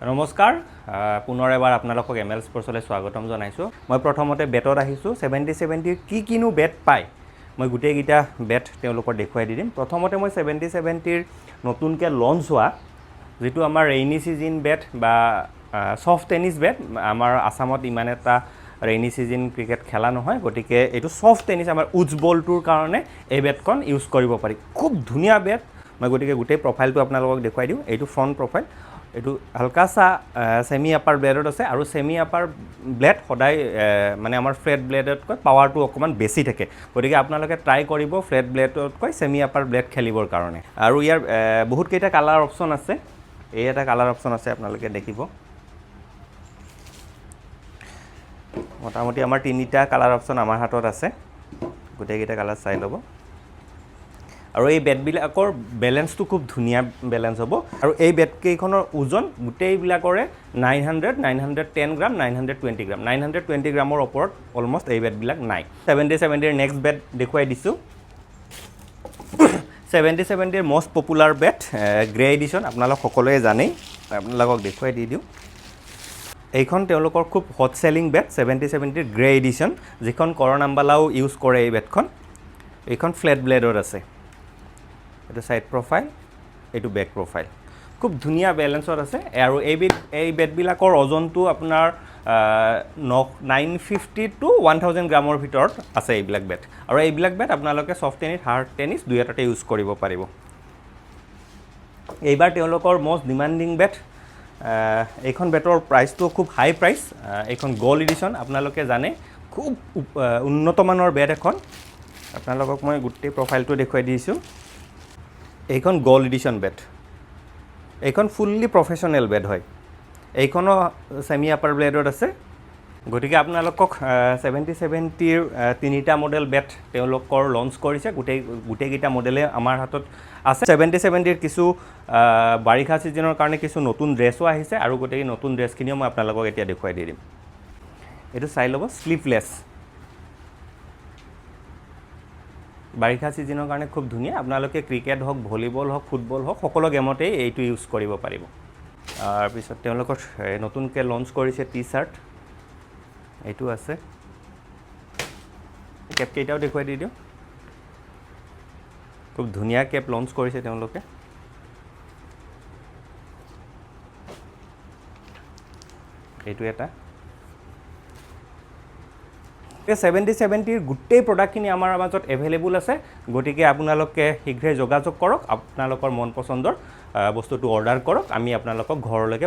নমস্কাৰ পুনৰ এবাৰ আপোনালোকক ML স্পৰ্টছলৈ স্বাগতম জনাইছোঁ মই প্ৰথমতে বেটত আহিছোঁ 70-70 কিনো বেট পায় মই গোটেইকেইটা বেট তেওঁলোকৰ দেখুৱাই দিম প্ৰথমতে মই 70-70 নতুনকৈ লঞ্চ হোৱা যেটো আমাৰ ৰেইনি সিজন বেট বা সফট টেনিছ বেট আমাৰ আসামত ইমান এটা ৰেইনি সিজন ক্ৰিকেট খেলা নহয় গতিকে এটো সফট টেনিছ আমাৰ উডছ বলটোৰ কাৰণে এই বেটখন ইউজ কৰিব পাৰি খুব ধুনীয়া বেট মই গতিকে গোটেই প্ৰফাইলটো আপোনালোকক দেখুৱাই দিওঁ এইটো ফ্ৰন্ট প্ৰফাইল এটো হালকাসা সেমি আপাৰ ব্লেডত আছে আৰু সেমি আপাৰ ব্লেড সদায় মানে আমাৰ ফ্লেট ব্লেডতকৈ পাৱাৰটো অকমান বেছি থাকে গতিকে আপোনালোকে ট্ৰাই কৰিব ফ্লেট ব্লেডতকৈ সেমি আপাৰ ব্লেড খেলিবৰ কাৰণে আৰু ইয়াৰ বহুত কেইটা কালাৰ অপচন আছে এই এটা কালাৰ অপচন আছে আপোনালোকে দেখিব মোটামুটি আমাৰ তিনিটা কালাৰ অপচন আমাৰ হাতত আছে গোটেইকেইটা কালাৰ চাই ল'ব আৰু এই বেটবিলাকৰ বেলেন্সটো খুব ধুনীয়া বেলেন্স হ'ব আৰু এই বেটকেইখনৰ ওজন গোটেইবিলাকৰে 910 গ্ৰাম 920 গ্ৰাম 920 গ্ৰামৰ ওপৰত অলমোষ্ট এই বেটবিলাক নাই 70-70 ৰ নেক্সট বেট দেখুৱাই দিছোঁ 70-70 ৰ মষ্ট পপুলাৰ বেট গ্ৰে এডিশ্যন আপোনালোক সকলোৱে জানেই আপোনালোকক দেখুৱাই দি দিওঁ এইখন তেওঁলোকৰ খুব হট সেলিং বেট 70-70 ৰ গ্ৰে এডিশ্যন যিখন কৰণ আম্বালাও ইউজ কৰে এই বেটখন এইখন ফ্লেট ব্লেডৰ আছে এটো সাইড প্ৰফাইল এটো ব্যাক প্ৰফাইল খুব ধুনীয়া বেলেন্সত আছে আৰু এই বেটবিলাকৰ ওজনটো আপোনাৰ 950 টু 1000 গ্ৰামৰ ভিতৰত আছে এই ব্ল্যাক বেট আৰু এই ব্ল্যাক বেট আপোনালোকে সফট টেনিছ হাৰ্ড টেনিছ দুইটাতে ইউজ কৰিব পাৰিব এইবাৰ তেওঁলোকৰ মোস্ট ডিমান্ডিং বেট এইখন বেটৰ প্ৰাইসটো খুব হাই প্ৰাইস এইখন গোল্ড এডিশ্যন আপোনালোকে জানে খুব উন্নত মানৰ বেট এখন আপোনালোকক মই গোটেই প্ৰফাইলটো দেখুৱাই দিছো এইখন গোল্ড এডিশ্যন বেট এইখন ফুললি প্ৰফেশনাল বেট হয় এইখনো সেমি আপাৰ ব্লেডত আছে গতিকে আপোনালোকক 70-70 ৰ তিনিটা মডেল বেট তেওঁলোকৰ লঞ্চ কৰিছে গোটেইকেইটা মডেলে আমাৰ হাতত আছে 70-70 ৰ কিছু বাৰিষা সিজনৰ কাৰণে কিছু নতুন ড্ৰেছও আহিছে আৰু গোটেই নতুন ড্ৰেছখিনিও মই আপোনালোকক এতিয়া দেখুৱাই দিম এটো চাই ল'ব স্লিপলেছ বাৰিষা সিজনৰ কাৰণে খুব ধুনীয়া আপোনালোকে ক্ৰিকেট হওক ভলিবল হওক ফুটবল হওক সকলো গেমতে এইটো ইউজ কৰিব পাৰিব আৰু পিছত তেওঁলোকৰ নতুনকৈ লঞ্চ কৰিছে টি-শাৰ্ট এইটো আছে কেপ কেইটাও দেখুৱাই দি দিওঁ খুব ধুনীয়া কেপ লঞ্চ কৰিছে তেওঁলোকে এইটো এটা 70-70 ৰ গোটেই প্ৰডাক্টখিনি আমাৰ মাজত এভেইলেবল আছে গতিকে আপোনালোকে শীঘ্ৰে যোগাযোগ কৰক আপোনালোকৰ মন পছন্দৰ বস্তুটো অৰ্ডাৰ কৰক আমি আপোনালোকক ঘৰলৈকে